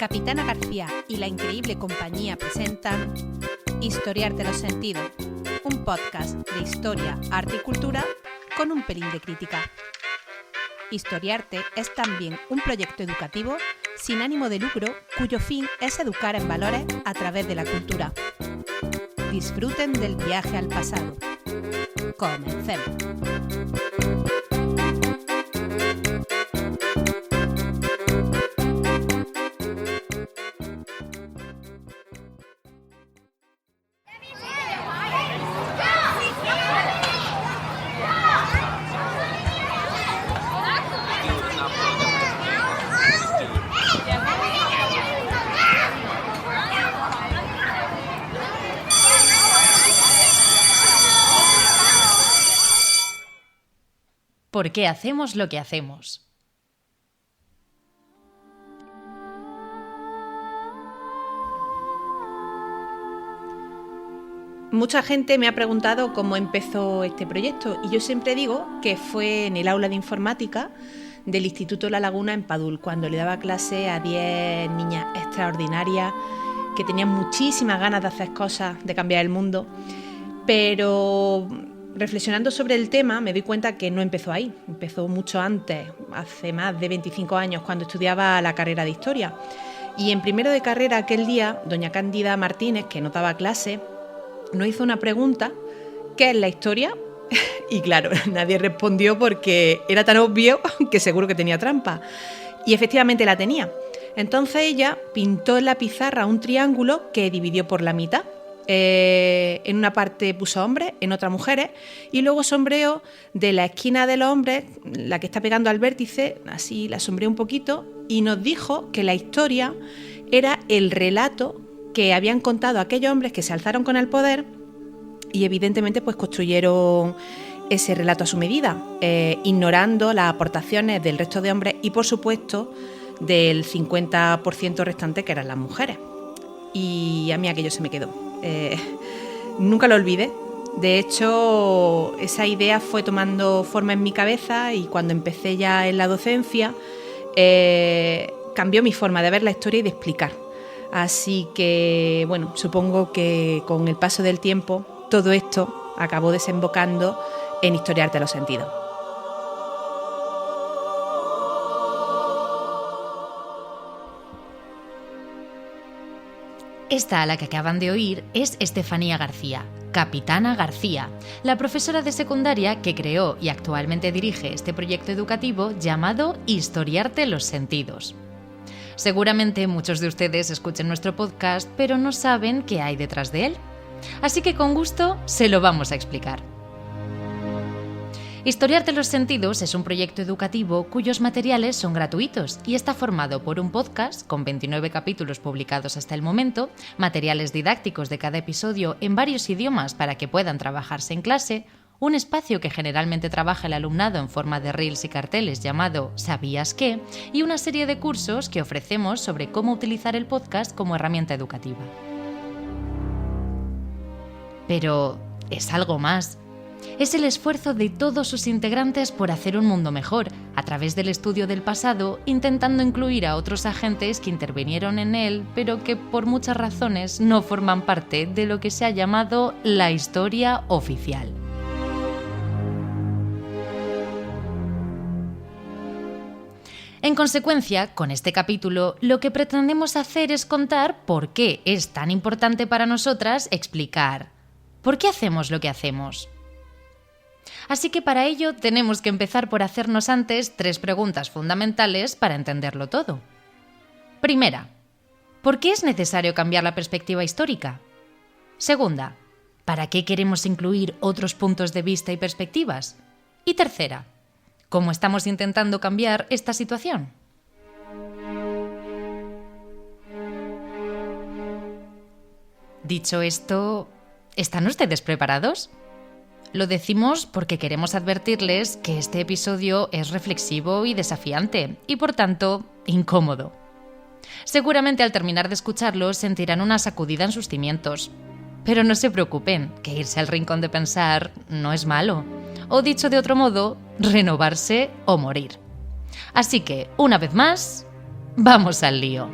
Capitana García y La Increíble Compañía presentan Historiarte los Sentidos, un podcast de historia, arte y cultura con un pelín de crítica. Historiarte es también un proyecto educativo sin ánimo de lucro cuyo fin es educar en valores a través de la cultura. Disfruten del viaje al pasado. Comencemos. ¿Por qué hacemos lo que hacemos? Mucha gente me ha preguntado cómo empezó este proyecto y yo siempre digo que fue en el aula de informática del Instituto La Laguna en Padul, cuando le daba clase a 10 niñas extraordinarias que tenían muchísimas ganas de hacer cosas, de cambiar el mundo, pero reflexionando sobre el tema me doy cuenta que no empezó ahí, empezó mucho antes, hace más de 25 años, cuando estudiaba la carrera de Historia. Y en primero de carrera aquel día, doña Cándida Martínez, que no daba clase, nos hizo una pregunta: ¿qué es la historia? Y claro, nadie respondió porque era tan obvio que seguro que tenía trampa. Y efectivamente la tenía. Entonces ella pintó en la pizarra un triángulo que dividió por la mitad. En una parte puso hombres, en otra mujeres, y luego sombreó de la esquina de los hombres, la que está pegando al vértice, así la sombreó un poquito, y nos dijo que la historia era el relato que habían contado aquellos hombres que se alzaron con el poder y evidentemente pues construyeron ese relato a su medida, ignorando las aportaciones del resto de hombres y por supuesto del 50% restante, que eran las mujeres. Y a mí aquello se me quedó. Nunca lo olvidé. De hecho, esa idea fue tomando forma en mi cabeza y cuando empecé ya en la docencia, cambió mi forma de ver la historia y de explicar. Así que, bueno, supongo que con el paso del tiempo todo esto acabó desembocando en Historiarte los Sentidos. Esta a la que acaban de oír es Estefanía García, Capitana García, la profesora de secundaria que creó y actualmente dirige este proyecto educativo llamado Historiarte los Sentidos. Seguramente muchos de ustedes escuchen nuestro podcast, pero no saben qué hay detrás de él. Así que con gusto se lo vamos a explicar. Historiarte los Sentidos es un proyecto educativo cuyos materiales son gratuitos y está formado por un podcast con 29 capítulos publicados hasta el momento, materiales didácticos de cada episodio en varios idiomas para que puedan trabajarse en clase, un espacio que generalmente trabaja el alumnado en forma de reels y carteles llamado ¿Sabías qué? Y una serie de cursos que ofrecemos sobre cómo utilizar el podcast como herramienta educativa. Pero es algo más. Es el esfuerzo de todos sus integrantes por hacer un mundo mejor, a través del estudio del pasado, intentando incluir a otros agentes que intervinieron en él, pero que por muchas razones no forman parte de lo que se ha llamado la historia oficial. En consecuencia, con este capítulo, lo que pretendemos hacer es contar por qué es tan importante para nosotras explicar ¿por qué hacemos lo que hacemos? Así que para ello tenemos que empezar por hacernos antes 3 preguntas fundamentales para entenderlo todo. Primera, ¿por qué es necesario cambiar la perspectiva histórica? Segunda, ¿para qué queremos incluir otros puntos de vista y perspectivas? Y tercera, ¿cómo estamos intentando cambiar esta situación? Dicho esto, ¿están ustedes preparados? Lo decimos porque queremos advertirles que este episodio es reflexivo y desafiante, y por tanto, incómodo. Seguramente al terminar de escucharlo sentirán una sacudida en sus cimientos. Pero no se preocupen, que irse al rincón de pensar no es malo. O dicho de otro modo, renovarse o morir. Así que, una vez más, vamos al lío.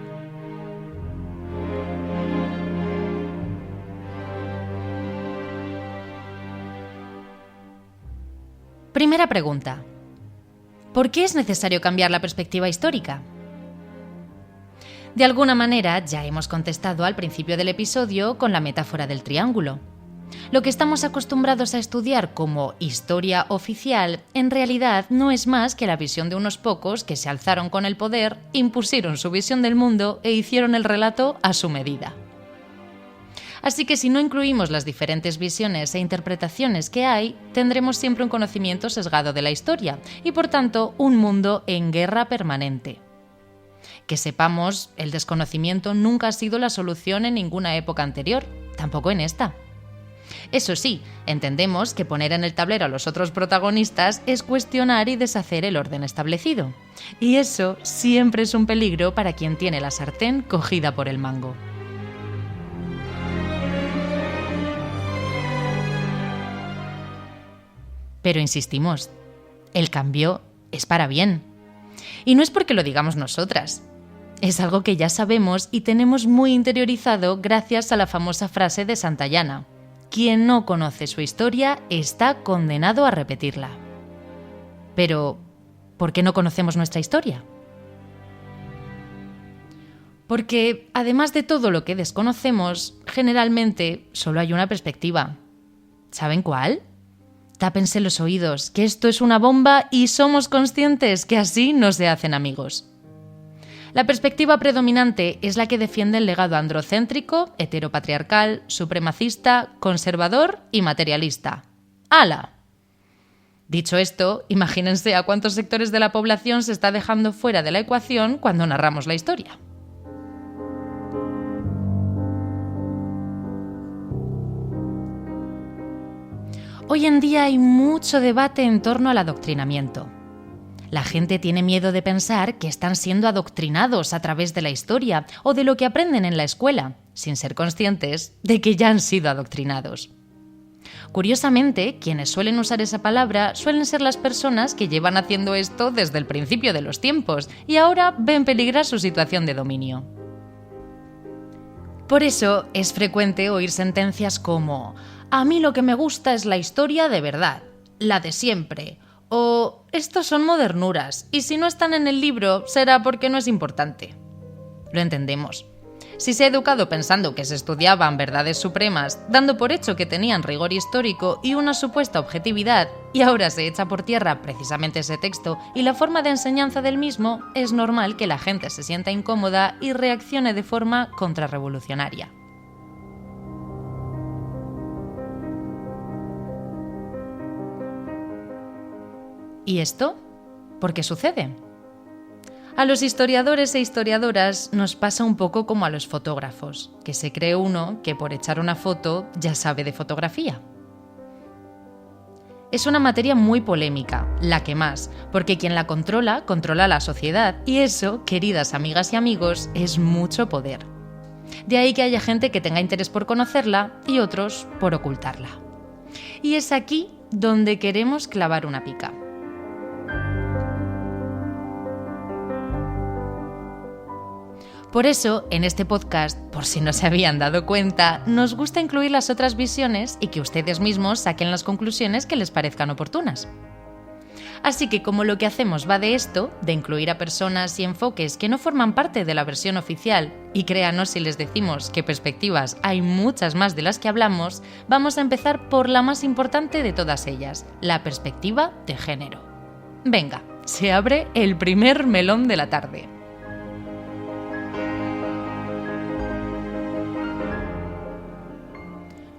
Primera pregunta. ¿Por qué es necesario cambiar la perspectiva histórica? De alguna manera ya hemos contestado al principio del episodio con la metáfora del triángulo. Lo que estamos acostumbrados a estudiar como historia oficial en realidad no es más que la visión de unos pocos que se alzaron con el poder, impusieron su visión del mundo e hicieron el relato a su medida. Así que si no incluimos las diferentes visiones e interpretaciones que hay, tendremos siempre un conocimiento sesgado de la historia y por tanto un mundo en guerra permanente. Que sepamos, el desconocimiento nunca ha sido la solución en ninguna época anterior, tampoco en esta. Eso sí, entendemos que poner en el tablero a los otros protagonistas es cuestionar y deshacer el orden establecido. Y eso siempre es un peligro para quien tiene la sartén cogida por el mango. Pero insistimos, el cambio es para bien. Y no es porque lo digamos nosotras. Es algo que ya sabemos y tenemos muy interiorizado gracias a la famosa frase de Santayana: quien no conoce su historia está condenado a repetirla. Pero, ¿por qué no conocemos nuestra historia? Porque, además de todo lo que desconocemos, generalmente solo hay una perspectiva. ¿Saben cuál? Tápense los oídos, que esto es una bomba y somos conscientes que así no se hacen amigos. La perspectiva predominante es la que defiende el legado androcéntrico, heteropatriarcal, supremacista, conservador y materialista. ¡Hala! Dicho esto, imagínense a cuántos sectores de la población se está dejando fuera de la ecuación cuando narramos la historia. Hoy en día hay mucho debate en torno al adoctrinamiento. La gente tiene miedo de pensar que están siendo adoctrinados a través de la historia o de lo que aprenden en la escuela, sin ser conscientes de que ya han sido adoctrinados. Curiosamente, quienes suelen usar esa palabra suelen ser las personas que llevan haciendo esto desde el principio de los tiempos y ahora ven peligrar su situación de dominio. Por eso es frecuente oír sentencias como: a mí lo que me gusta es la historia de verdad, la de siempre, o estos son modernuras, y si no están en el libro será porque no es importante. Lo entendemos. Si se ha educado pensando que se estudiaban verdades supremas, dando por hecho que tenían rigor histórico y una supuesta objetividad, y ahora se echa por tierra precisamente ese texto y la forma de enseñanza del mismo, es normal que la gente se sienta incómoda y reaccione de forma contrarrevolucionaria. ¿Y esto? ¿Por qué sucede? A los historiadores e historiadoras nos pasa un poco como a los fotógrafos, que se cree uno que por echar una foto ya sabe de fotografía. Es una materia muy polémica, la que más, porque quien la controla, controla a la sociedad, y eso, queridas amigas y amigos, es mucho poder. De ahí que haya gente que tenga interés por conocerla y otros por ocultarla. Y es aquí donde queremos clavar una pica. Por eso, en este podcast, por si no se habían dado cuenta, nos gusta incluir las otras visiones y que ustedes mismos saquen las conclusiones que les parezcan oportunas. Así que como lo que hacemos va de esto, de incluir a personas y enfoques que no forman parte de la versión oficial, y créanos si les decimos que perspectivas hay muchas más de las que hablamos, vamos a empezar por la más importante de todas ellas, la perspectiva de género. Venga, se abre el primer melón de la tarde.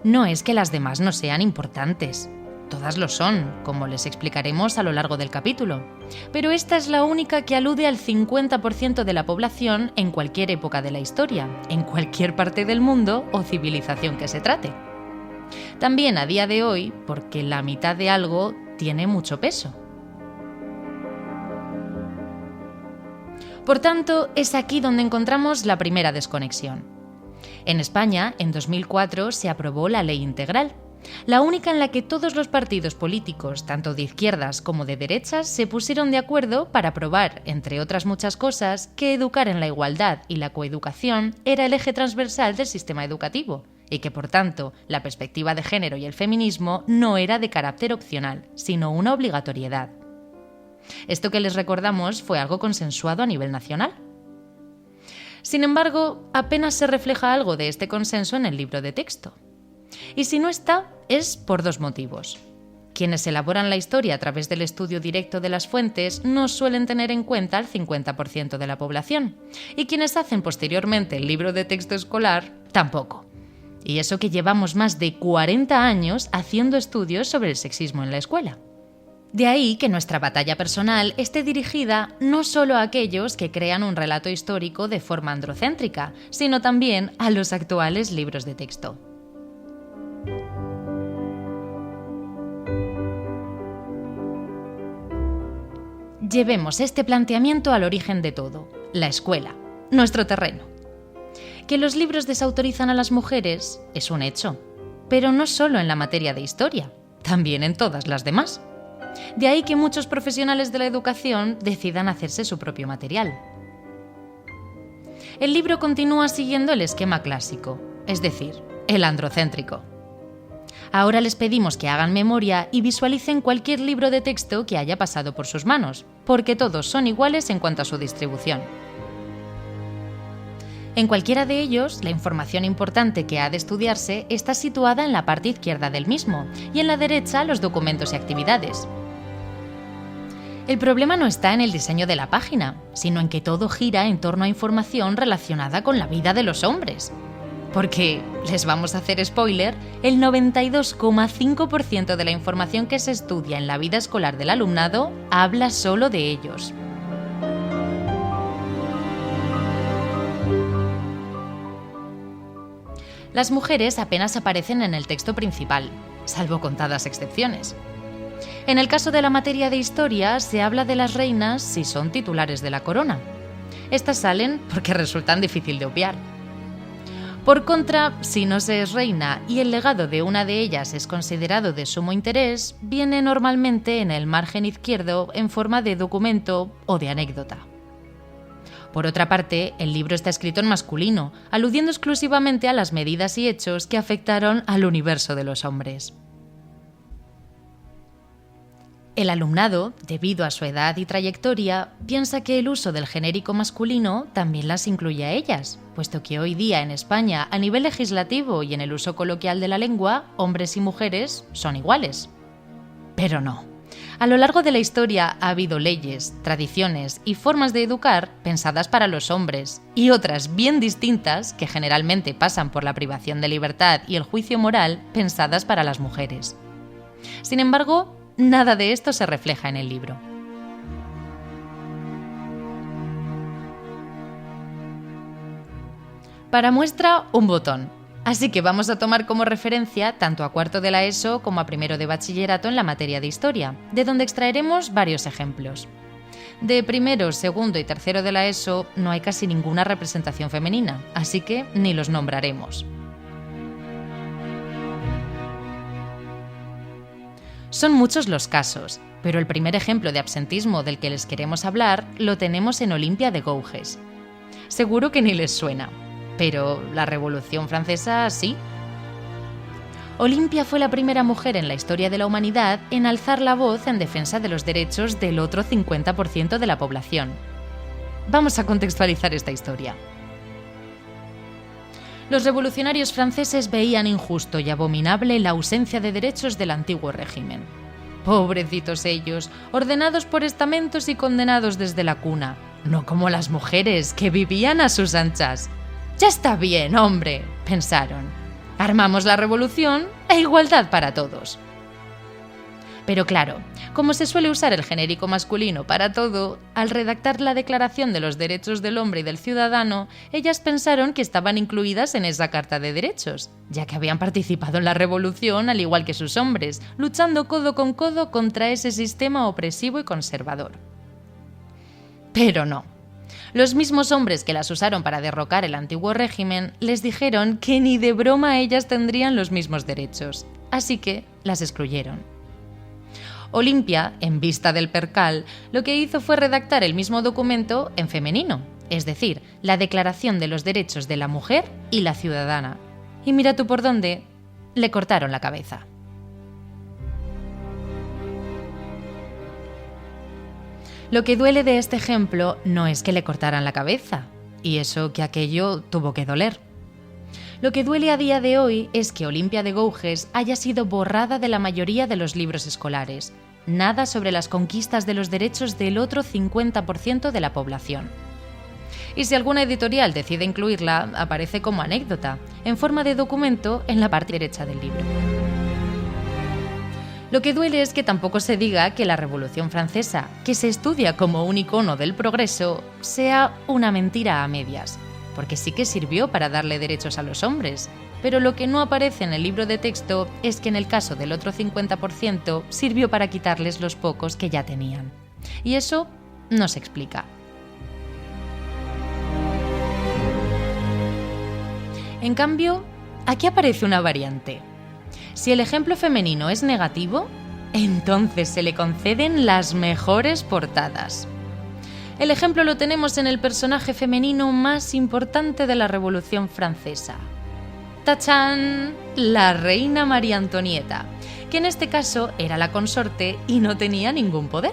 No es que las demás no sean importantes. Todas lo son, como les explicaremos a lo largo del capítulo. Pero esta es la única que alude al 50% de la población en cualquier época de la historia, en cualquier parte del mundo o civilización que se trate. También a día de hoy, porque la mitad de algo tiene mucho peso. Por tanto, es aquí donde encontramos la primera desconexión. En España, en 2004, se aprobó la Ley Integral, la única en la que todos los partidos políticos, tanto de izquierdas como de derechas, se pusieron de acuerdo para aprobar, entre otras muchas cosas, que educar en la igualdad y la coeducación era el eje transversal del sistema educativo, y que por tanto la perspectiva de género y el feminismo no era de carácter opcional, sino una obligatoriedad. Esto que les recordamos fue algo consensuado a nivel nacional. Sin embargo, apenas se refleja algo de este consenso en el libro de texto. Y si no está, es por dos motivos. Quienes elaboran la historia a través del estudio directo de las fuentes no suelen tener en cuenta al 50% de la población, y quienes hacen posteriormente el libro de texto escolar, tampoco. Y eso que llevamos más de 40 años haciendo estudios sobre el sexismo en la escuela. De ahí que nuestra batalla personal esté dirigida no solo a aquellos que crean un relato histórico de forma androcéntrica, sino también a los actuales libros de texto. Llevemos este planteamiento al origen de todo, la escuela, nuestro terreno. Que los libros desautorizan a las mujeres es un hecho, pero no solo en la materia de historia, también en todas las demás. De ahí que muchos profesionales de la educación decidan hacerse su propio material. El libro continúa siguiendo el esquema clásico, es decir, el androcéntrico. Ahora les pedimos que hagan memoria y visualicen cualquier libro de texto que haya pasado por sus manos, porque todos son iguales en cuanto a su distribución. En cualquiera de ellos, la información importante que ha de estudiarse está situada en la parte izquierda del mismo y en la derecha los documentos y actividades. El problema no está en el diseño de la página, sino en que todo gira en torno a información relacionada con la vida de los hombres. Porque, les vamos a hacer spoiler, el 92,5% de la información que se estudia en la vida escolar del alumnado habla solo de ellos. Las mujeres apenas aparecen en el texto principal, salvo contadas excepciones. En el caso de la materia de historia, se habla de las reinas si son titulares de la corona. Estas salen porque resultan difícil de obviar. Por contra, si no se es reina y el legado de una de ellas es considerado de sumo interés, viene normalmente en el margen izquierdo en forma de documento o de anécdota. Por otra parte, el libro está escrito en masculino, aludiendo exclusivamente a las medidas y hechos que afectaron al universo de los hombres. El alumnado, debido a su edad y trayectoria, piensa que el uso del genérico masculino también las incluye a ellas, puesto que hoy día en España, a nivel legislativo y en el uso coloquial de la lengua, hombres y mujeres son iguales. Pero no. A lo largo de la historia ha habido leyes, tradiciones y formas de educar pensadas para los hombres, y otras bien distintas, que generalmente pasan por la privación de libertad y el juicio moral, pensadas para las mujeres. Sin embargo, nada de esto se refleja en el libro. Para muestra, un botón. Así que vamos a tomar como referencia tanto a cuarto de la ESO como a primero de bachillerato en la materia de historia, de donde extraeremos varios ejemplos. De primero, segundo y tercero de la ESO no hay casi ninguna representación femenina, así que ni los nombraremos. Son muchos los casos, pero el primer ejemplo de absentismo del que les queremos hablar lo tenemos en Olimpia de Gouges. Seguro que ni les suena, pero la Revolución Francesa sí. Olimpia fue la primera mujer en la historia de la humanidad en alzar la voz en defensa de los derechos del otro 50% de la población. Vamos a contextualizar esta historia. Los revolucionarios franceses veían injusto y abominable la ausencia de derechos del antiguo régimen. Pobrecitos ellos, ordenados por estamentos y condenados desde la cuna, no como las mujeres que vivían a sus anchas. «Ya está bien, hombre», pensaron. «Armamos la revolución e igualdad para todos». Pero claro, como se suele usar el genérico masculino para todo, al redactar la Declaración de los Derechos del Hombre y del Ciudadano, ellas pensaron que estaban incluidas en esa Carta de Derechos, ya que habían participado en la revolución al igual que sus hombres, luchando codo con codo contra ese sistema opresivo y conservador. Pero no. Los mismos hombres que las usaron para derrocar el antiguo régimen les dijeron que ni de broma ellas tendrían los mismos derechos, así que las excluyeron. Olimpia, en vista del percal, lo que hizo fue redactar el mismo documento en femenino, es decir, la Declaración de los Derechos de la Mujer y la Ciudadana. Y mira tú por dónde, le cortaron la cabeza. Lo que duele de este ejemplo no es que le cortaran la cabeza, y eso que aquello tuvo que doler. Lo que duele a día de hoy es que Olimpia de Gouges haya sido borrada de la mayoría de los libros escolares. Nada sobre las conquistas de los derechos del otro 50% de la población. Y si alguna editorial decide incluirla, aparece como anécdota, en forma de documento en la parte derecha del libro. Lo que duele es que tampoco se diga que la Revolución Francesa, que se estudia como un icono del progreso, sea una mentira a medias, porque sí que sirvió para darle derechos a los hombres, pero lo que no aparece en el libro de texto es que en el caso del otro 50% sirvió para quitarles los pocos que ya tenían. Y eso no se explica. En cambio, aquí aparece una variante. Si el ejemplo femenino es negativo, entonces se le conceden las mejores portadas. El ejemplo lo tenemos en el personaje femenino más importante de la Revolución Francesa. ¡Tachán! La reina María Antonieta, que en este caso era la consorte y no tenía ningún poder.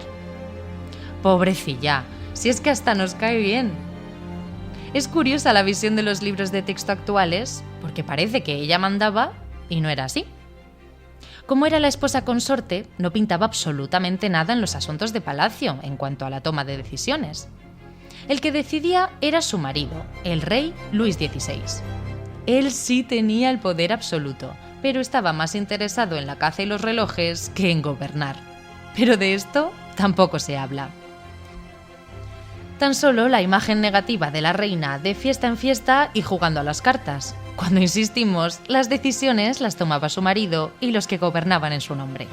Pobrecilla, si es que hasta nos cae bien. Es curiosa la visión de los libros de texto actuales, porque parece que ella mandaba y no era así. Como era la esposa consorte, no pintaba absolutamente nada en los asuntos de palacio en cuanto a la toma de decisiones. El que decidía era su marido, el rey Luis XVI. Él sí tenía el poder absoluto, pero estaba más interesado en la caza y los relojes que en gobernar. Pero de esto tampoco se habla. Tan solo la imagen negativa de la reina de fiesta en fiesta y jugando a las cartas. Cuando insistimos, las decisiones las tomaba su marido y los que gobernaban en su nombre.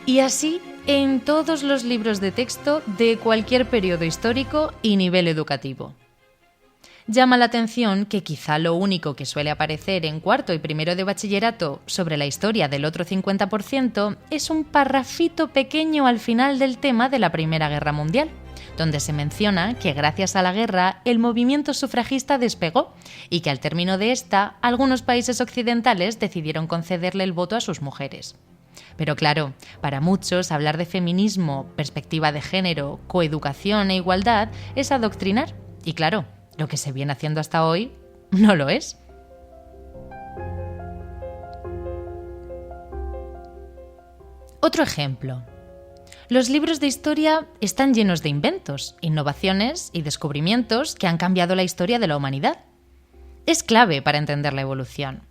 Y así en todos los libros de texto de cualquier periodo histórico y nivel educativo. Llama la atención que quizá lo único que suele aparecer en cuarto y primero de bachillerato sobre la historia del otro 50% es un parrafito pequeño al final del tema de la Primera Guerra Mundial, donde se menciona que gracias a la guerra el movimiento sufragista despegó y que al término de esta, algunos países occidentales decidieron concederle el voto a sus mujeres. Pero claro, para muchos hablar de feminismo, perspectiva de género, coeducación e igualdad es adoctrinar. Y claro, lo que se viene haciendo hasta hoy no lo es. Otro ejemplo. Los libros de historia están llenos de inventos, innovaciones y descubrimientos que han cambiado la historia de la humanidad. Es clave para entender la evolución.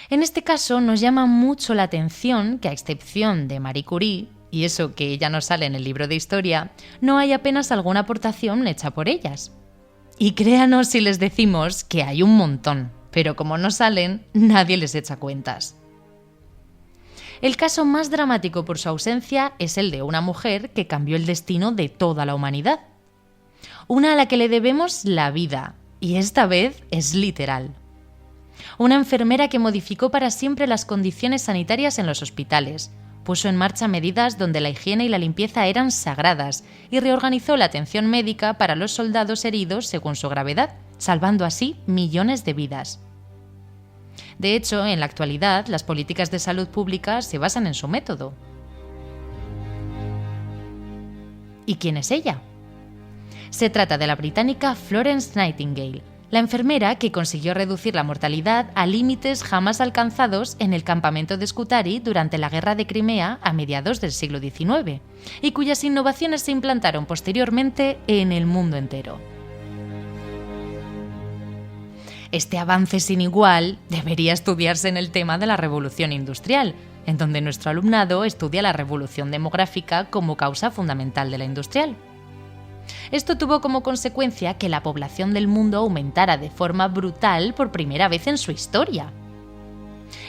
En este caso nos llama mucho la atención que, a excepción de Marie Curie, y eso que ella no sale en el libro de historia, no hay apenas alguna aportación hecha por ellas. Y créanos si les decimos que hay un montón, pero como no salen, nadie les echa cuentas. El caso más dramático por su ausencia es el de una mujer que cambió el destino de toda la humanidad. Una a la que le debemos la vida, y esta vez es literal. Una enfermera que modificó para siempre las condiciones sanitarias en los hospitales, puso en marcha medidas donde la higiene y la limpieza eran sagradas y reorganizó la atención médica para los soldados heridos según su gravedad, salvando así millones de vidas. De hecho, en la actualidad, las políticas de salud pública se basan en su método. ¿Y quién es ella? Se trata de la británica Florence Nightingale, la enfermera que consiguió reducir la mortalidad a límites jamás alcanzados en el campamento de Scutari durante la Guerra de Crimea a mediados del siglo XIX, y cuyas innovaciones se implantaron posteriormente en el mundo entero. Este avance sin igual debería estudiarse en el tema de la revolución industrial, en donde nuestro alumnado estudia la revolución demográfica como causa fundamental de la industrial. Esto tuvo como consecuencia que la población del mundo aumentara de forma brutal por primera vez en su historia.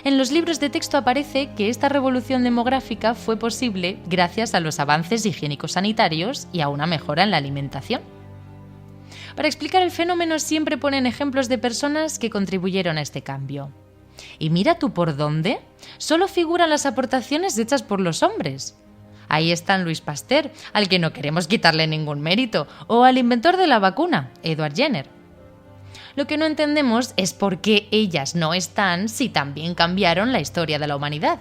En los libros de texto aparece que esta revolución demográfica fue posible gracias a los avances higiénico-sanitarios y a una mejora en la alimentación. Para explicar el fenómeno siempre ponen ejemplos de personas que contribuyeron a este cambio. Y mira tú por dónde, solo figuran las aportaciones hechas por los hombres. Ahí están Louis Pasteur, al que no queremos quitarle ningún mérito, o al inventor de la vacuna, Edward Jenner. Lo que no entendemos es por qué ellas no están si también cambiaron la historia de la humanidad.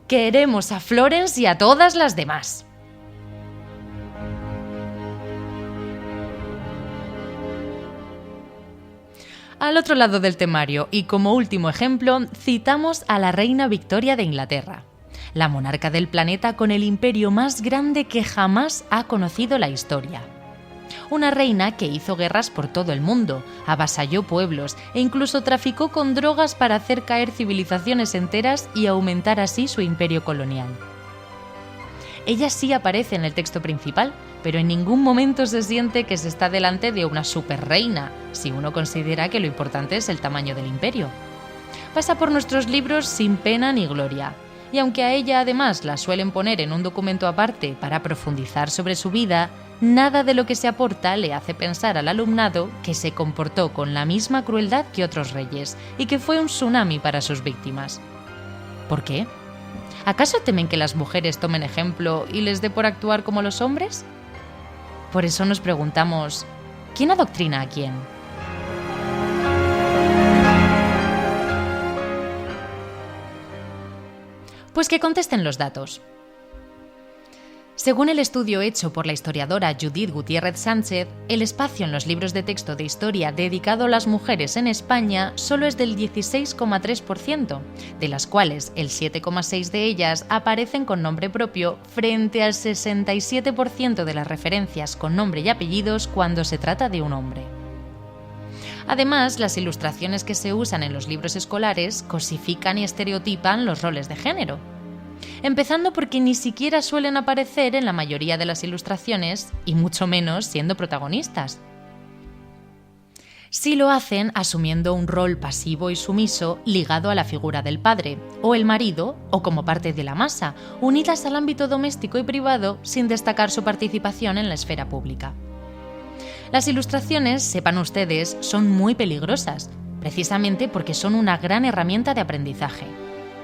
Queremos a Florence y a todas las demás. Al otro lado del temario, y como último ejemplo, citamos a la reina Victoria de Inglaterra, la monarca del planeta con el imperio más grande que jamás ha conocido la historia. Una reina que hizo guerras por todo el mundo, avasalló pueblos e incluso traficó con drogas para hacer caer civilizaciones enteras y aumentar así su imperio colonial. Ella sí aparece en el texto principal, pero en ningún momento se siente que se está delante de una superreina, si uno considera que lo importante es el tamaño del imperio. Pasa por nuestros libros sin pena ni gloria, y aunque a ella además la suelen poner en un documento aparte para profundizar sobre su vida, nada de lo que se aporta le hace pensar al alumnado que se comportó con la misma crueldad que otros reyes y que fue un tsunami para sus víctimas. ¿Por qué? ¿Acaso temen que las mujeres tomen ejemplo y les dé por actuar como los hombres? Por eso nos preguntamos, ¿quién adoctrina a quién? Pues que contesten los datos. Según el estudio hecho por la historiadora Judith Gutiérrez Sánchez, el espacio en los libros de texto de historia dedicado a las mujeres en España solo es del 16,3%, de las cuales el 7,6% de ellas aparecen con nombre propio frente al 67% de las referencias con nombre y apellidos cuando se trata de un hombre. Además, las ilustraciones que se usan en los libros escolares cosifican y estereotipan los roles de género. Empezando porque ni siquiera suelen aparecer en la mayoría de las ilustraciones y mucho menos siendo protagonistas. Sí lo hacen asumiendo un rol pasivo y sumiso ligado a la figura del padre, o el marido, o como parte de la masa, unidas al ámbito doméstico y privado sin destacar su participación en la esfera pública. Las ilustraciones, sepan ustedes, son muy peligrosas, precisamente porque son una gran herramienta de aprendizaje.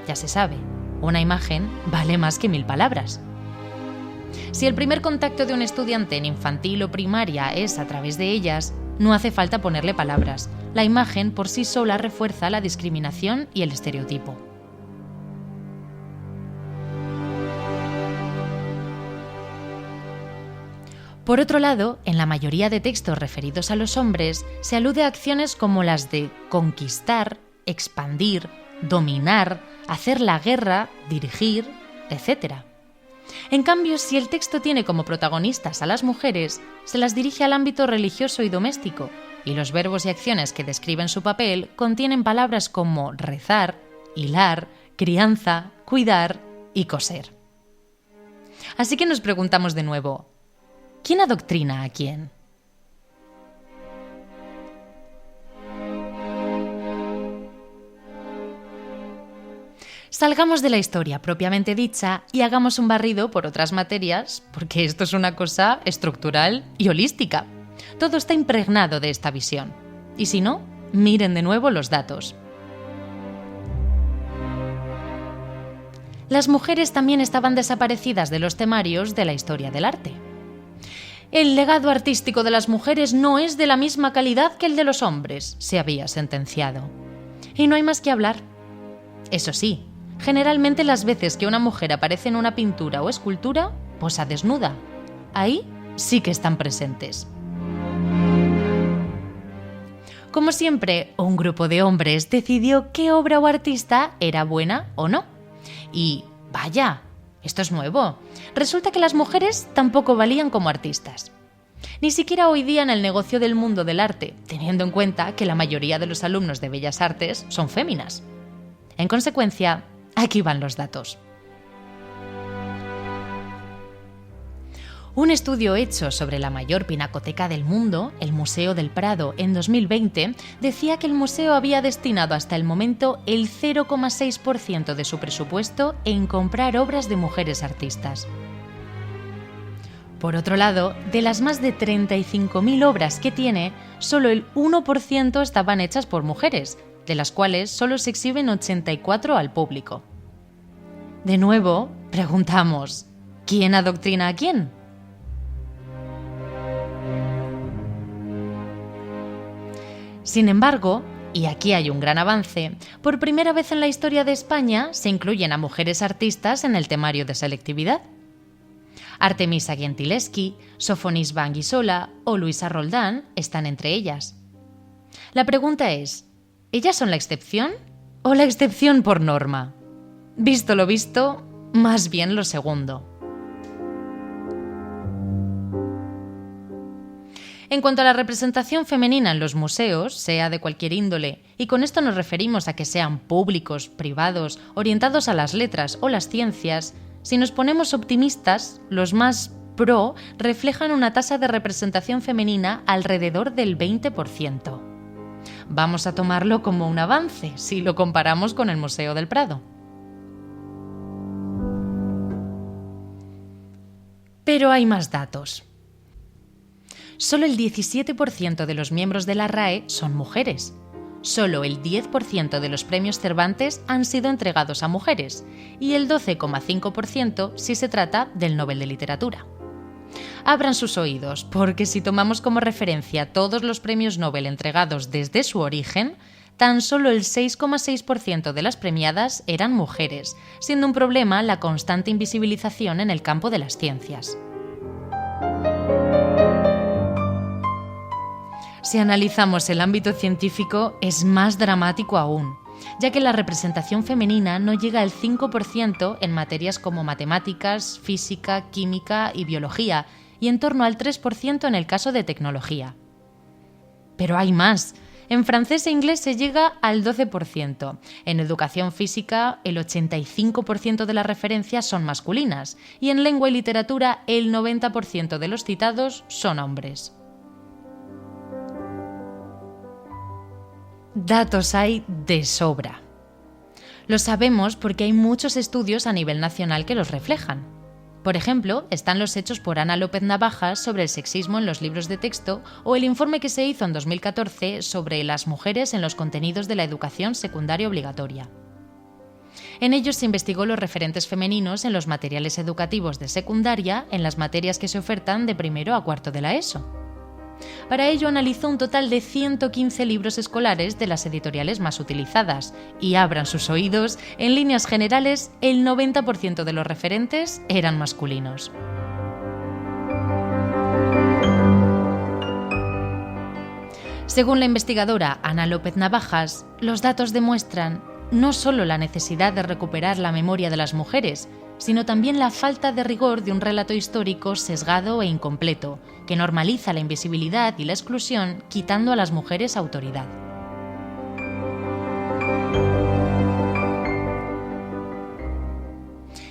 Ya se sabe, una imagen vale más que 1000 palabras. Si el primer contacto de un estudiante en infantil o primaria es a través de ellas, no hace falta ponerle palabras. La imagen por sí sola refuerza la discriminación y el estereotipo. Por otro lado, en la mayoría de textos referidos a los hombres, se alude a acciones como las de conquistar, expandir, dominar, hacer la guerra, dirigir, etc. En cambio, si el texto tiene como protagonistas a las mujeres, se las dirige al ámbito religioso y doméstico, y los verbos y acciones que describen su papel contienen palabras como rezar, hilar, crianza, cuidar y coser. Así que nos preguntamos de nuevo, ¿quién adoctrina a quién? Salgamos de la historia propiamente dicha y hagamos un barrido por otras materias, porque esto es una cosa estructural y holística. Todo está impregnado de esta visión. Y si no, miren de nuevo los datos. Las mujeres también estaban desaparecidas de los temarios de la historia del arte. El legado artístico de las mujeres no es de la misma calidad que el de los hombres, se había sentenciado. Y no hay más que hablar. Eso sí, generalmente las veces que una mujer aparece en una pintura o escultura, posa desnuda. Ahí sí que están presentes. Como siempre, un grupo de hombres decidió qué obra o artista era buena o no. Y, vaya, esto es nuevo. Resulta que las mujeres tampoco valían como artistas. Ni siquiera hoy día en el negocio del mundo del arte, teniendo en cuenta que la mayoría de los alumnos de Bellas Artes son féminas. En consecuencia, aquí van los datos. Un estudio hecho sobre la mayor pinacoteca del mundo, el Museo del Prado, en 2020, decía que el museo había destinado hasta el momento el 0,6% de su presupuesto en comprar obras de mujeres artistas. Por otro lado, de las más de 35.000 obras que tiene, solo el 1% estaban hechas por mujeres, de las cuales solo se exhiben 84 al público. De nuevo, preguntamos, ¿Quién adoctrina a quién? Sin embargo, y aquí hay un gran avance, por primera vez en la historia de España se incluyen a mujeres artistas en el temario de selectividad. Artemisa Gentileschi, Sofonisba Anguissola o Luisa Roldán están entre ellas. La pregunta es, ¿ellas son la excepción o la excepción por norma? Visto lo visto, más bien lo segundo. En cuanto a la representación femenina en los museos, sea de cualquier índole, y con esto nos referimos a que sean públicos, privados, orientados a las letras o las ciencias, si nos ponemos optimistas, los más pro reflejan una tasa de representación femenina alrededor del 20%. Vamos a tomarlo como un avance si lo comparamos con el Museo del Prado. Pero hay más datos. Solo el 17% de los miembros de la RAE son mujeres. Solo el 10% de los premios Cervantes han sido entregados a mujeres y el 12,5% si se trata del Nobel de Literatura. Abran sus oídos, porque si tomamos como referencia todos los premios Nobel entregados desde su origen, tan solo el 6,6% de las premiadas eran mujeres, siendo un problema la constante invisibilización en el campo de las ciencias. Si analizamos el ámbito científico, es más dramático aún, ya que la representación femenina no llega al 5% en materias como matemáticas, física, química y biología, y en torno al 3% en el caso de tecnología. Pero hay más. En francés e inglés se llega al 12%. En educación física, el 85% de las referencias son masculinas, y en lengua y literatura, el 90% de los citados son hombres. Datos hay de sobra. Lo sabemos porque hay muchos estudios a nivel nacional que los reflejan. Por ejemplo, están los hechos por Ana López Navajas sobre el sexismo en los libros de texto o el informe que se hizo en 2014 sobre las mujeres en los contenidos de la educación secundaria obligatoria. En ellos se investigó los referentes femeninos en los materiales educativos de secundaria en las materias que se ofertan de primero a cuarto de la ESO. Para ello analizó un total de 115 libros escolares de las editoriales más utilizadas y abran sus oídos, en líneas generales, el 90% de los referentes eran masculinos. Según la investigadora Ana López Navajas, los datos demuestran no solo la necesidad de recuperar la memoria de las mujeres, sino también la falta de rigor de un relato histórico sesgado e incompleto, que normaliza la invisibilidad y la exclusión, quitando a las mujeres autoridad.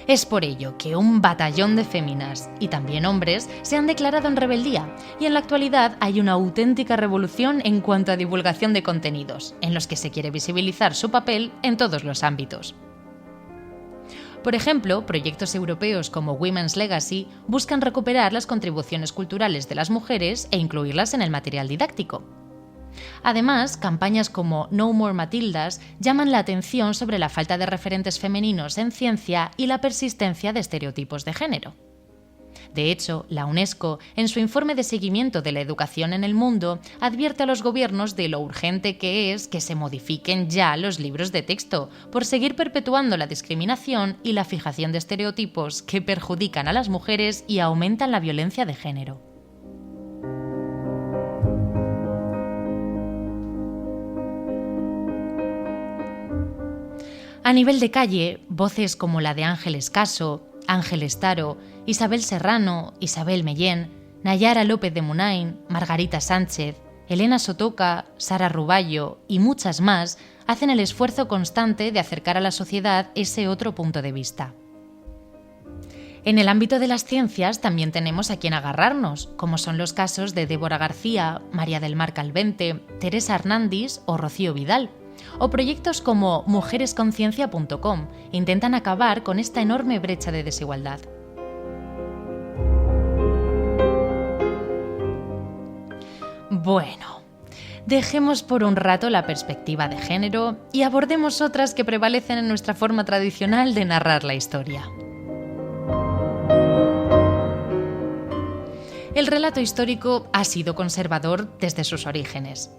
Es por ello que un batallón de féminas, y también hombres, se han declarado en rebeldía, y en la actualidad hay una auténtica revolución en cuanto a divulgación de contenidos, en los que se quiere visibilizar su papel en todos los ámbitos. Por ejemplo, proyectos europeos como Women's Legacy buscan recuperar las contribuciones culturales de las mujeres e incluirlas en el material didáctico. Además, campañas como No More Matildas llaman la atención sobre la falta de referentes femeninos en ciencia y la persistencia de estereotipos de género. De hecho, la UNESCO, en su informe de seguimiento de la educación en el mundo, advierte a los gobiernos de lo urgente que es que se modifiquen ya los libros de texto, por seguir perpetuando la discriminación y la fijación de estereotipos que perjudican a las mujeres y aumentan la violencia de género. A nivel de calle, voces como la de Ángel Escaso, Ángel Estaro, Isabel Serrano, Isabel Mellén, Nayara López de Munain, Margarita Sánchez, Elena Sotoca, Sara Ruballo y muchas más hacen el esfuerzo constante de acercar a la sociedad ese otro punto de vista. En el ámbito de las ciencias también tenemos a quien agarrarnos, como son los casos de Débora García, María del Mar Calvente, Teresa Hernández o Rocío Vidal. O proyectos como mujeresconciencia.com intentan acabar con esta enorme brecha de desigualdad. Bueno, dejemos por un rato la perspectiva de género y abordemos otras que prevalecen en nuestra forma tradicional de narrar la historia. El relato histórico ha sido conservador desde sus orígenes.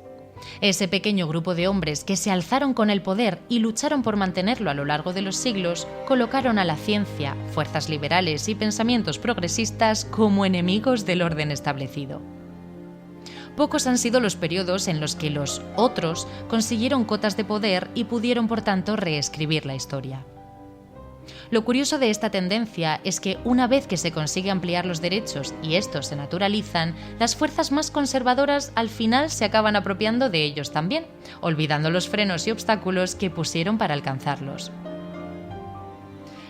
Ese pequeño grupo de hombres que se alzaron con el poder y lucharon por mantenerlo a lo largo de los siglos, colocaron a la ciencia, fuerzas liberales y pensamientos progresistas como enemigos del orden establecido. Pocos han sido los periodos en los que los otros consiguieron cotas de poder y pudieron, por tanto, reescribir la historia. Lo curioso de esta tendencia es que una vez que se consigue ampliar los derechos y estos se naturalizan, las fuerzas más conservadoras al final se acaban apropiando de ellos también, olvidando los frenos y obstáculos que pusieron para alcanzarlos.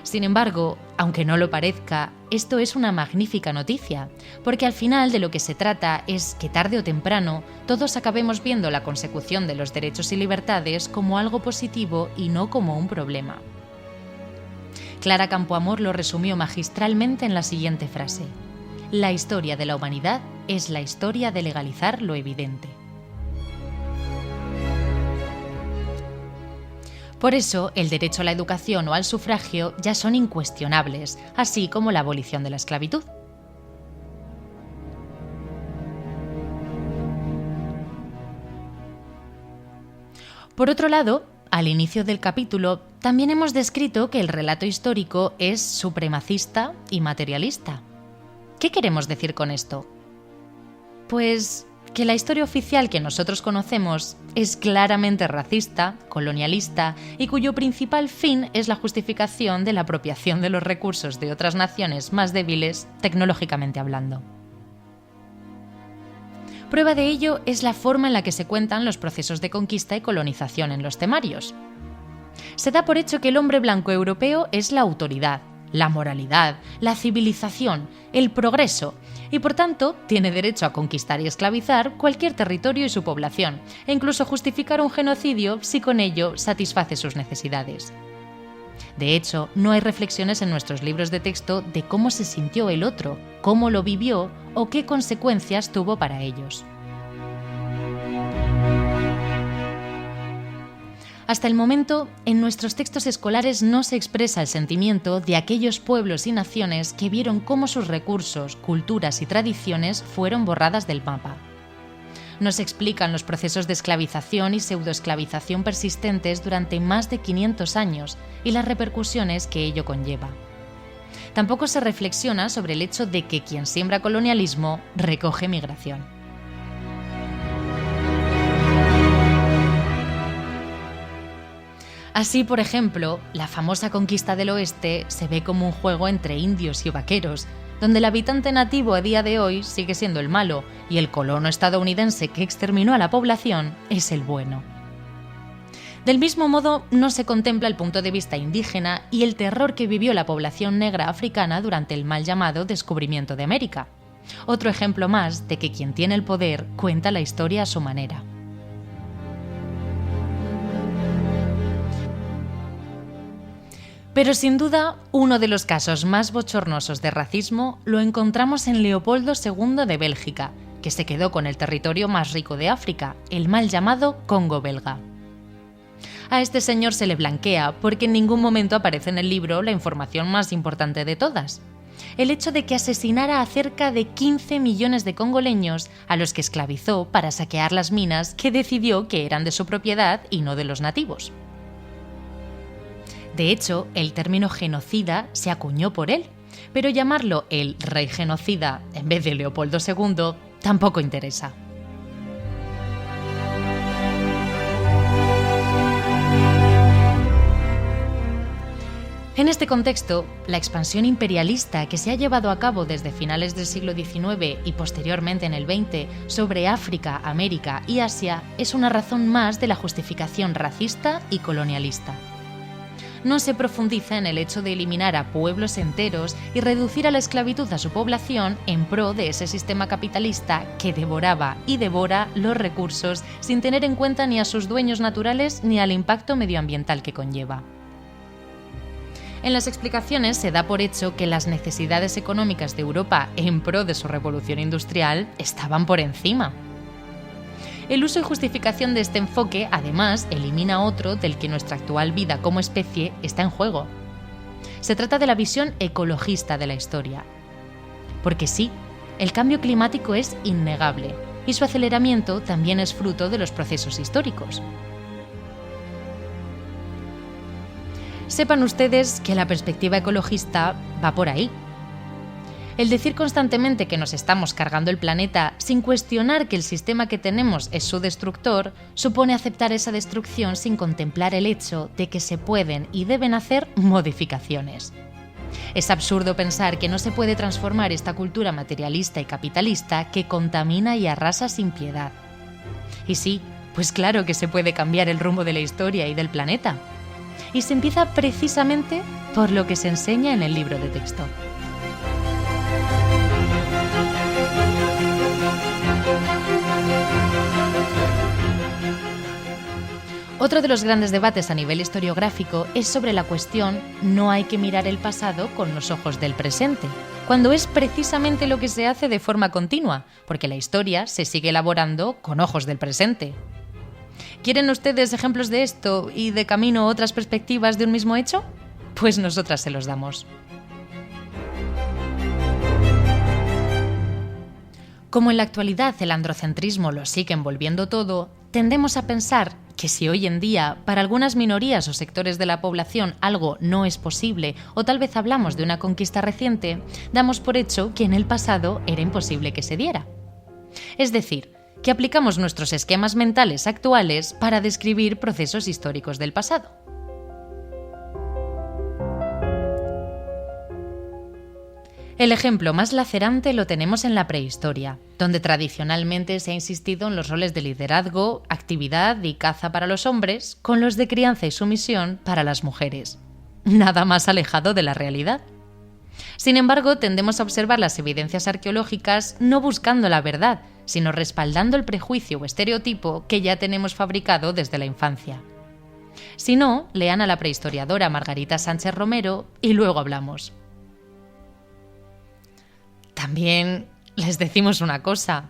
Sin embargo, aunque no lo parezca, esto es una magnífica noticia, porque al final de lo que se trata es que tarde o temprano todos acabemos viendo la consecución de los derechos y libertades como algo positivo y no como un problema. Clara Campoamor lo resumió magistralmente en la siguiente frase: la historia de la humanidad es la historia de legalizar lo evidente. Por eso, el derecho a la educación o al sufragio ya son incuestionables, así como la abolición de la esclavitud. Por otro lado, al inicio del capítulo, también hemos descrito que el relato histórico es supremacista y materialista. ¿Qué queremos decir con esto? Pues que la historia oficial que nosotros conocemos es claramente racista, colonialista y cuyo principal fin es la justificación de la apropiación de los recursos de otras naciones más débiles, tecnológicamente hablando. Prueba de ello es la forma en la que se cuentan los procesos de conquista y colonización en los temarios. Se da por hecho que el hombre blanco europeo es la autoridad, la moralidad, la civilización, el progreso, y por tanto tiene derecho a conquistar y esclavizar cualquier territorio y su población, e incluso justificar un genocidio si con ello satisface sus necesidades. De hecho, no hay reflexiones en nuestros libros de texto de cómo se sintió el otro, cómo lo vivió o qué consecuencias tuvo para ellos. Hasta el momento, en nuestros textos escolares no se expresa el sentimiento de aquellos pueblos y naciones que vieron cómo sus recursos, culturas y tradiciones fueron borradas del mapa. No se explican los procesos de esclavización y pseudoesclavización persistentes durante más de 500 años y las repercusiones que ello conlleva. Tampoco se reflexiona sobre el hecho de que quien siembra colonialismo recoge migración. Así, por ejemplo, la famosa conquista del oeste se ve como un juego entre indios y vaqueros, donde el habitante nativo a día de hoy sigue siendo el malo y el colono estadounidense que exterminó a la población es el bueno. Del mismo modo, no se contempla el punto de vista indígena y el terror que vivió la población negra africana durante el mal llamado descubrimiento de América. Otro ejemplo más de que quien tiene el poder cuenta la historia a su manera. Pero sin duda, uno de los casos más bochornosos de racismo lo encontramos en Leopoldo II de Bélgica, que se quedó con el territorio más rico de África, el mal llamado Congo belga. A este señor se le blanquea porque en ningún momento aparece en el libro la información más importante de todas: el hecho de que asesinara a cerca de 15 millones de congoleños a los que esclavizó para saquear las minas que decidió que eran de su propiedad y no de los nativos. De hecho, el término genocida se acuñó por él, pero llamarlo el rey genocida en vez de Leopoldo II tampoco interesa. En este contexto, la expansión imperialista que se ha llevado a cabo desde finales del siglo XIX y posteriormente en el XX sobre África, América y Asia es una razón más de la justificación racista y colonialista. No se profundiza en el hecho de eliminar a pueblos enteros y reducir a la esclavitud a su población en pro de ese sistema capitalista que devoraba y devora los recursos sin tener en cuenta ni a sus dueños naturales ni al impacto medioambiental que conlleva. En las explicaciones se da por hecho que las necesidades económicas de Europa en pro de su revolución industrial estaban por encima. El uso y justificación de este enfoque, además, elimina otro del que nuestra actual vida como especie está en juego. Se trata de la visión ecologista de la historia. Porque sí, El cambio climático es innegable y su aceleramiento también es fruto de los procesos históricos. Sepan ustedes que la perspectiva ecologista va por ahí. El decir constantemente que nos estamos cargando el planeta sin cuestionar que el sistema que tenemos es su destructor, supone aceptar esa destrucción sin contemplar el hecho de que se pueden y deben hacer modificaciones. Es absurdo pensar que no se puede transformar esta cultura materialista y capitalista que contamina y arrasa sin piedad. Y sí, pues claro que se puede cambiar el rumbo de la historia y del planeta. Y se empieza precisamente por lo que se enseña en el libro de texto. Otro de los grandes debates a nivel historiográfico es sobre la cuestión no hay que mirar el pasado con los ojos del presente, cuando es precisamente lo que se hace de forma continua, porque la historia se sigue elaborando con ojos del presente. ¿Quieren ustedes ejemplos de esto y de camino otras perspectivas de un mismo hecho? Pues nosotras se los damos. Como en la actualidad el androcentrismo lo sigue envolviendo todo, tendemos a pensar que si hoy en día para algunas minorías o sectores de la población algo no es posible o tal vez hablamos de una conquista reciente, damos por hecho que en el pasado era imposible que se diera. Es decir, que aplicamos nuestros esquemas mentales actuales para describir procesos históricos del pasado. El ejemplo más lacerante lo tenemos en la prehistoria, donde tradicionalmente se ha insistido en los roles de liderazgo, actividad y caza para los hombres, con los de crianza y sumisión para las mujeres. Nada más alejado de la realidad. Sin embargo, tendemos a observar las evidencias arqueológicas no buscando la verdad, sino respaldando el prejuicio o estereotipo que ya tenemos fabricado desde la infancia. Si no, lean a la prehistoriadora Margarita Sánchez Romero y luego hablamos. También les decimos una cosa.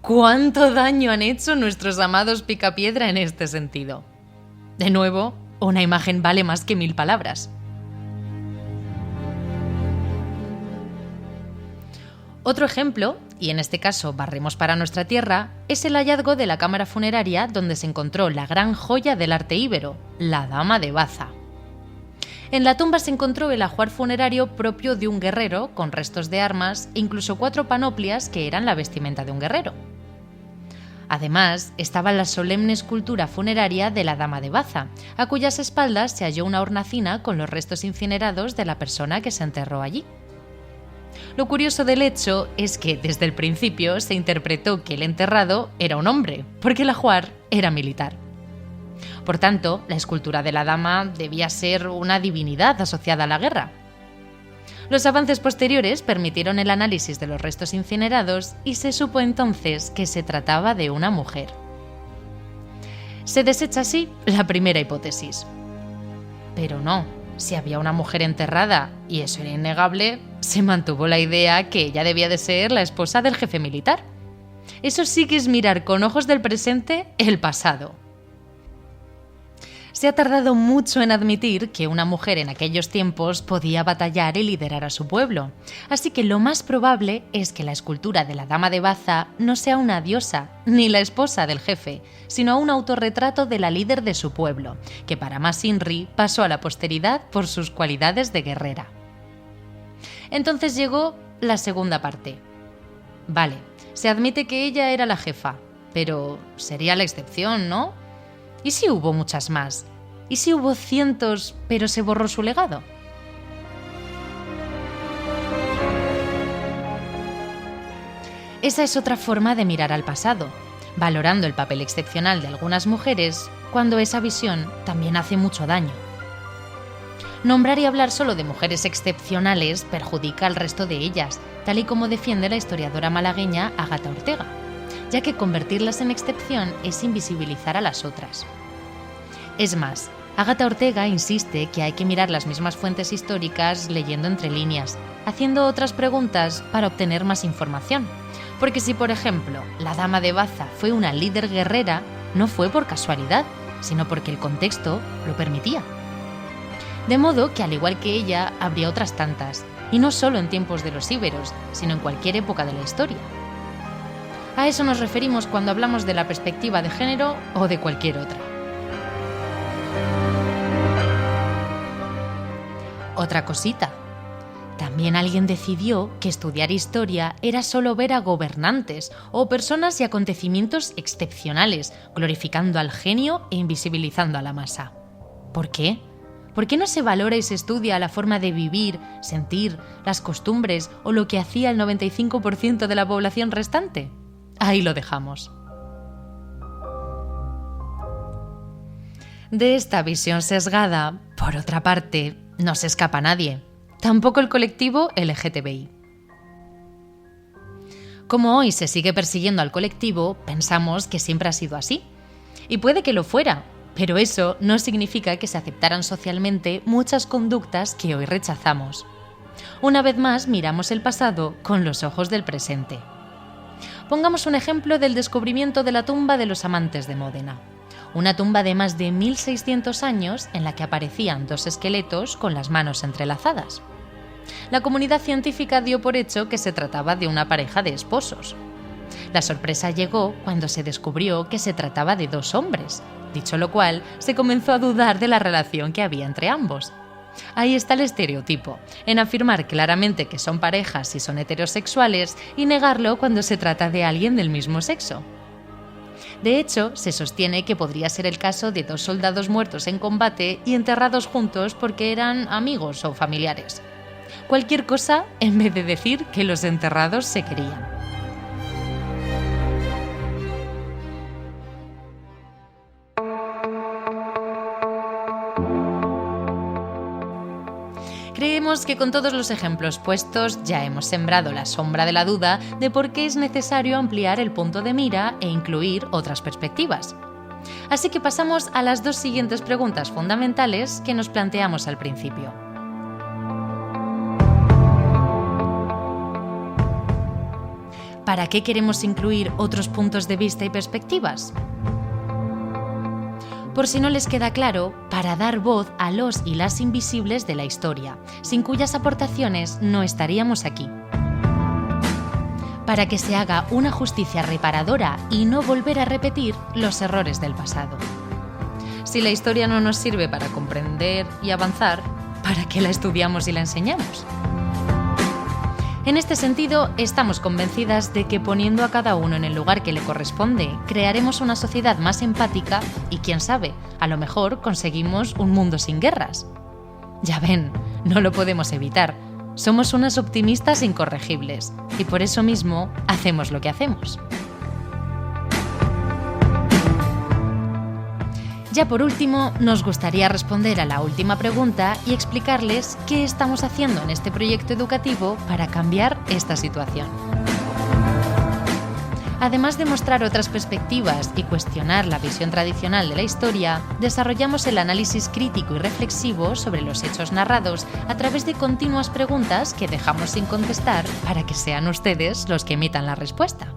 ¿Cuánto daño han hecho nuestros amados Picapiedra en este sentido? De nuevo, una imagen vale más que 1000 palabras. Otro ejemplo, y en este caso barremos para nuestra tierra, es el hallazgo de la cámara funeraria donde se encontró la gran joya del arte íbero, la Dama de Baza. En la tumba se encontró el ajuar funerario propio de un guerrero, con restos de armas e incluso 4 panoplias que eran la vestimenta de un guerrero. Además, estaba la solemne escultura funeraria de la Dama de Baza, a cuyas espaldas se halló una hornacina con los restos incinerados de la persona que se enterró allí. Lo curioso del hecho es que desde el principio se interpretó que el enterrado era un hombre, porque el ajuar era militar. Por tanto, la escultura de la dama debía ser una divinidad asociada a la guerra. Los avances posteriores permitieron el análisis de los restos incinerados y se supo entonces que se trataba de una mujer. Se desecha así la primera hipótesis. Pero no, si había una mujer enterrada y eso era innegable, se mantuvo la idea que ella debía de ser la esposa del jefe militar. Eso sí que es mirar con ojos del presente el pasado. Se ha tardado mucho en admitir que una mujer en aquellos tiempos podía batallar y liderar a su pueblo, así que lo más probable es que la escultura de la Dama de Baza no sea una diosa ni la esposa del jefe, sino un autorretrato de la líder de su pueblo, que para más INRI pasó a la posteridad por sus cualidades de guerrera. Entonces llegó la segunda parte. Vale, se admite que ella era la jefa, pero sería la excepción, ¿no? ¿Y si hubo muchas más? ¿Y si hubo cientos, pero se borró su legado? Esa es otra forma de mirar al pasado, valorando el papel excepcional de algunas mujeres cuando esa visión también hace mucho daño. Nombrar y hablar solo de mujeres excepcionales perjudica al resto de ellas, tal y como defiende la historiadora malagueña Ágata Ortega, ya que convertirlas en excepción es invisibilizar a las otras. Es más, Ágata Ortega insiste que hay que mirar las mismas fuentes históricas leyendo entre líneas, haciendo otras preguntas para obtener más información. Porque si, por ejemplo, la Dama de Baza fue una líder guerrera, no fue por casualidad, sino porque el contexto lo permitía. De modo que, al igual que ella, habría otras tantas, y no solo en tiempos de los íberos, sino en cualquier época de la historia. A eso nos referimos cuando hablamos de la perspectiva de género o de cualquier otra. Otra cosita. También alguien decidió que estudiar historia era solo ver a gobernantes o personas y acontecimientos excepcionales, glorificando al genio e invisibilizando a la masa. ¿Por qué? ¿Por qué no se valora y se estudia la forma de vivir, sentir, las costumbres o lo que hacía el 95% de la población restante? Ahí lo dejamos. De esta visión sesgada, por otra parte, no se escapa nadie. Tampoco el colectivo LGTBI. Como hoy se sigue persiguiendo al colectivo, pensamos que siempre ha sido así. Y puede que lo fuera, pero eso no significa que se aceptaran socialmente muchas conductas que hoy rechazamos. Una vez más, miramos el pasado con los ojos del presente. Pongamos un ejemplo del descubrimiento de la tumba de los amantes de Módena. Una tumba de más de 1600 años en la que aparecían dos esqueletos con las manos entrelazadas. La comunidad científica dio por hecho que se trataba de una pareja de esposos. La sorpresa llegó cuando se descubrió que se trataba de dos hombres, dicho lo cual, se comenzó a dudar de la relación que había entre ambos. Ahí está el estereotipo, en afirmar claramente que son parejas y son heterosexuales y negarlo cuando se trata de alguien del mismo sexo. De hecho, se sostiene que podría ser el caso de dos soldados muertos en combate y enterrados juntos porque eran amigos o familiares. Cualquier cosa en vez de decir que los enterrados se querían. Creemos que con todos los ejemplos puestos ya hemos sembrado la sombra de la duda de por qué es necesario ampliar el punto de mira e incluir otras perspectivas. Así que pasamos a las dos siguientes preguntas fundamentales que nos planteamos al principio. ¿Para qué queremos incluir otros puntos de vista y perspectivas? Por si no les queda claro, para dar voz a los y las invisibles de la historia, sin cuyas aportaciones no estaríamos aquí. Para que se haga una justicia reparadora y no volver a repetir los errores del pasado. Si la historia no nos sirve para comprender y avanzar, ¿para qué la estudiamos y la enseñamos? En este sentido, estamos convencidas de que poniendo a cada uno en el lugar que le corresponde, crearemos una sociedad más empática y, quién sabe, a lo mejor conseguimos un mundo sin guerras. Ya ven, no lo podemos evitar. Somos unas optimistas incorregibles y por eso mismo hacemos lo que hacemos. Ya por último, nos gustaría responder a la última pregunta y explicarles qué estamos haciendo en este proyecto educativo para cambiar esta situación. Además de mostrar otras perspectivas y cuestionar la visión tradicional de la historia, desarrollamos el análisis crítico y reflexivo sobre los hechos narrados a través de continuas preguntas que dejamos sin contestar para que sean ustedes los que emitan la respuesta.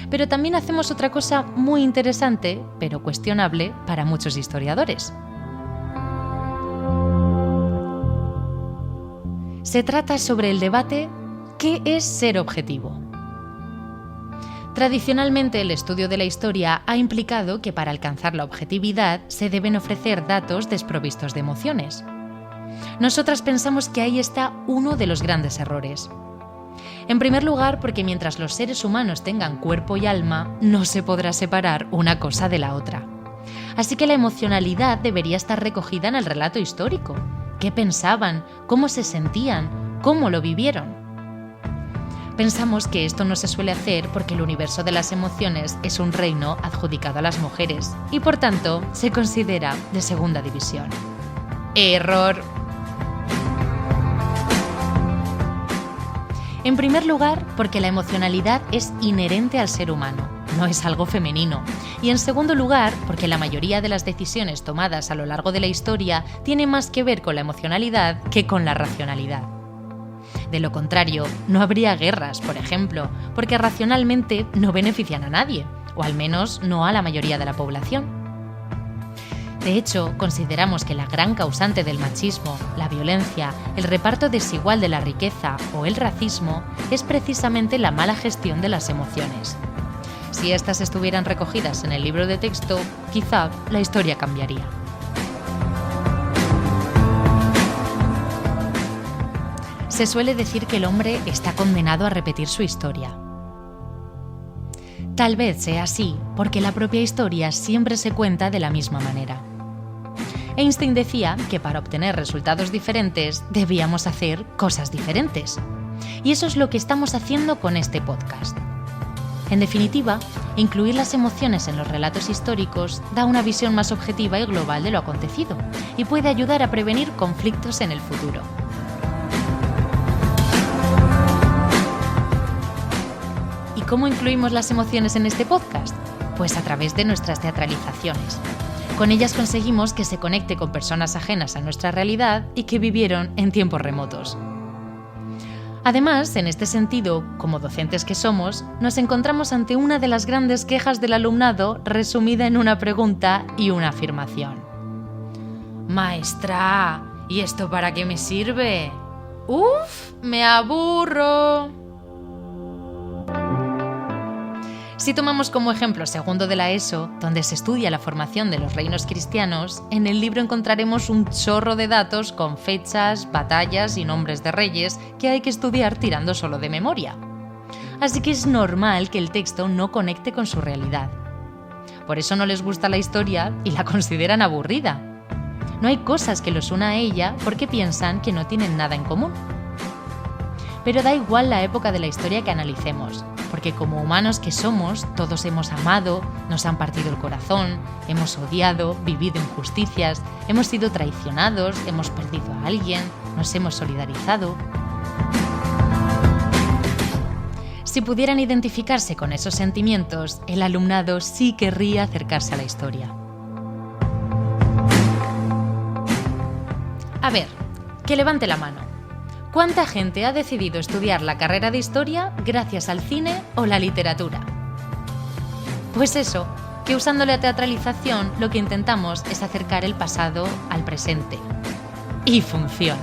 Pero también hacemos otra cosa muy interesante, pero cuestionable para muchos historiadores. Se trata sobre el debate ¿qué es ser objetivo? Tradicionalmente, el estudio de la historia ha implicado que para alcanzar la objetividad se deben ofrecer datos desprovistos de emociones. Nosotras pensamos que ahí está uno de los grandes errores. En primer lugar, porque mientras los seres humanos tengan cuerpo y alma, no se podrá separar una cosa de la otra. Así que la emocionalidad debería estar recogida en el relato histórico. ¿Qué pensaban? ¿Cómo se sentían? ¿Cómo lo vivieron? Pensamos que esto no se suele hacer porque el universo de las emociones es un reino adjudicado a las mujeres y por tanto se considera de segunda división. ¡Error! En primer lugar, porque la emocionalidad es inherente al ser humano, no es algo femenino. Y en segundo lugar, porque la mayoría de las decisiones tomadas a lo largo de la historia tiene más que ver con la emocionalidad que con la racionalidad. De lo contrario, no habría guerras, por ejemplo, porque racionalmente no benefician a nadie, o al menos no a la mayoría de la población. De hecho, consideramos que la gran causante del machismo, la violencia, el reparto desigual de la riqueza o el racismo es precisamente la mala gestión de las emociones. Si estas estuvieran recogidas en el libro de texto, quizá la historia cambiaría. Se suele decir que el hombre está condenado a repetir su historia. Tal vez sea así porque la propia historia siempre se cuenta de la misma manera. Einstein decía que para obtener resultados diferentes debíamos hacer cosas diferentes. Y eso es lo que estamos haciendo con este podcast. En definitiva, incluir las emociones en los relatos históricos da una visión más objetiva y global de lo acontecido y puede ayudar a prevenir conflictos en el futuro. ¿Y cómo incluimos las emociones en este podcast? Pues a través de nuestras teatralizaciones. Con ellas conseguimos que se conecte con personas ajenas a nuestra realidad y que vivieron en tiempos remotos. Además, en este sentido, como docentes que somos, nos encontramos ante una de las grandes quejas del alumnado resumida en una pregunta y una afirmación. Maestra, ¿y esto para qué me sirve? ¡Uf! ¡Me aburro! Si tomamos como ejemplo segundo de la ESO, donde se estudia la formación de los reinos cristianos, en el libro encontraremos un chorro de datos con fechas, batallas y nombres de reyes que hay que estudiar tirando solo de memoria. Así que es normal que el texto no conecte con su realidad. Por eso no les gusta la historia y la consideran aburrida. No hay cosas que los una a ella porque piensan que no tienen nada en común. Pero da igual la época de la historia que analicemos, porque como humanos que somos, todos hemos amado, nos han partido el corazón, hemos odiado, vivido injusticias, hemos sido traicionados, hemos perdido a alguien, nos hemos solidarizado. Si pudieran identificarse con esos sentimientos, el alumnado sí querría acercarse a la historia. A ver, que levante la mano. ¿Cuánta gente ha decidido estudiar la carrera de historia gracias al cine o la literatura? Pues eso, que usando la teatralización lo que intentamos es acercar el pasado al presente. Y funciona.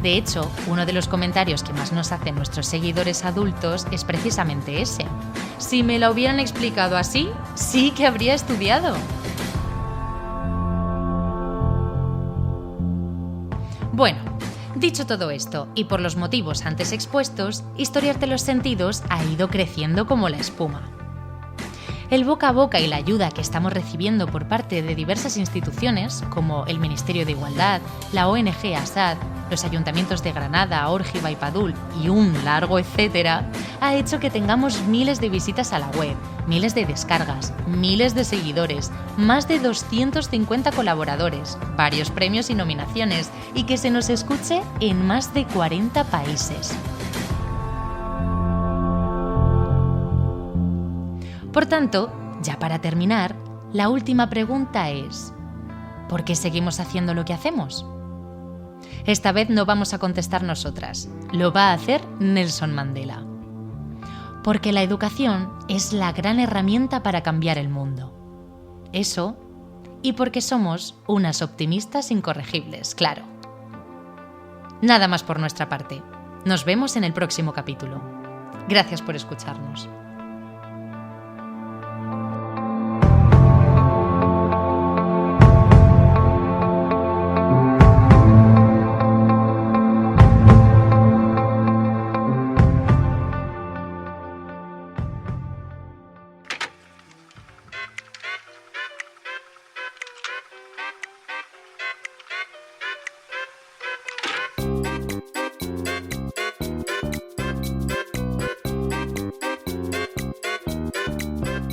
De hecho, uno de los comentarios que más nos hacen nuestros seguidores adultos es precisamente ese. Si me lo hubieran explicado así, sí que habría estudiado. Bueno, dicho todo esto, y por los motivos antes expuestos, Historiarte los Sentidos ha ido creciendo como la espuma. El boca a boca y la ayuda que estamos recibiendo por parte de diversas instituciones, como el Ministerio de Igualdad, la ONG ASAD, los ayuntamientos de Granada, Órgiva y Padul, y un largo etcétera, ha hecho que tengamos miles de visitas a la web, miles de descargas, miles de seguidores, más de 250 colaboradores, varios premios y nominaciones, y que se nos escuche en más de 40 países. Por tanto, ya para terminar, la última pregunta es: ¿por qué seguimos haciendo lo que hacemos? Esta vez no vamos a contestar nosotras, lo va a hacer Nelson Mandela. Porque la educación es la gran herramienta para cambiar el mundo. Eso, y porque somos unas optimistas incorregibles, claro. Nada más por nuestra parte. Nos vemos en el próximo capítulo. Gracias por escucharnos.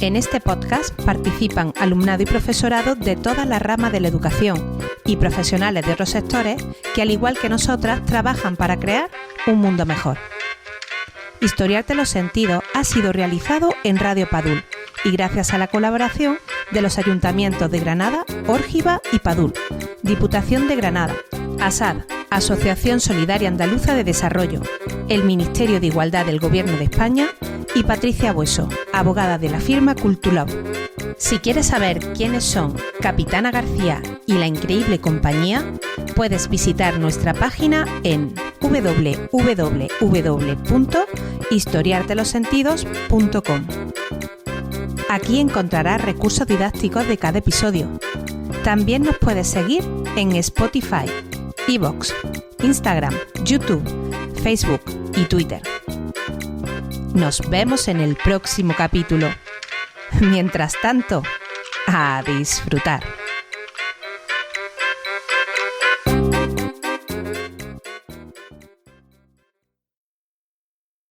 En este podcast participan alumnado y profesorado de todas las ramas de la educación y profesionales de otros sectores que, al igual que nosotras, trabajan para crear un mundo mejor. Historiarte los Sentidos ha sido realizado en Radio Padul y gracias a la colaboración de los ayuntamientos de Granada, Órgiva y Padul, Diputación de Granada, ASAD, Asociación Solidaria Andaluza de Desarrollo, el Ministerio de Igualdad del Gobierno de España y Patricia Bueso, abogada de la firma Cultulab. Si quieres saber quiénes son Capitana García y la increíble compañía, puedes visitar nuestra página en www.historiardelosentidos.com. Aquí encontrarás recursos didácticos de cada episodio. También nos puedes seguir en Spotify, iVoox, Instagram, YouTube, Facebook y Twitter. Nos vemos en el próximo capítulo. Mientras tanto, a disfrutar.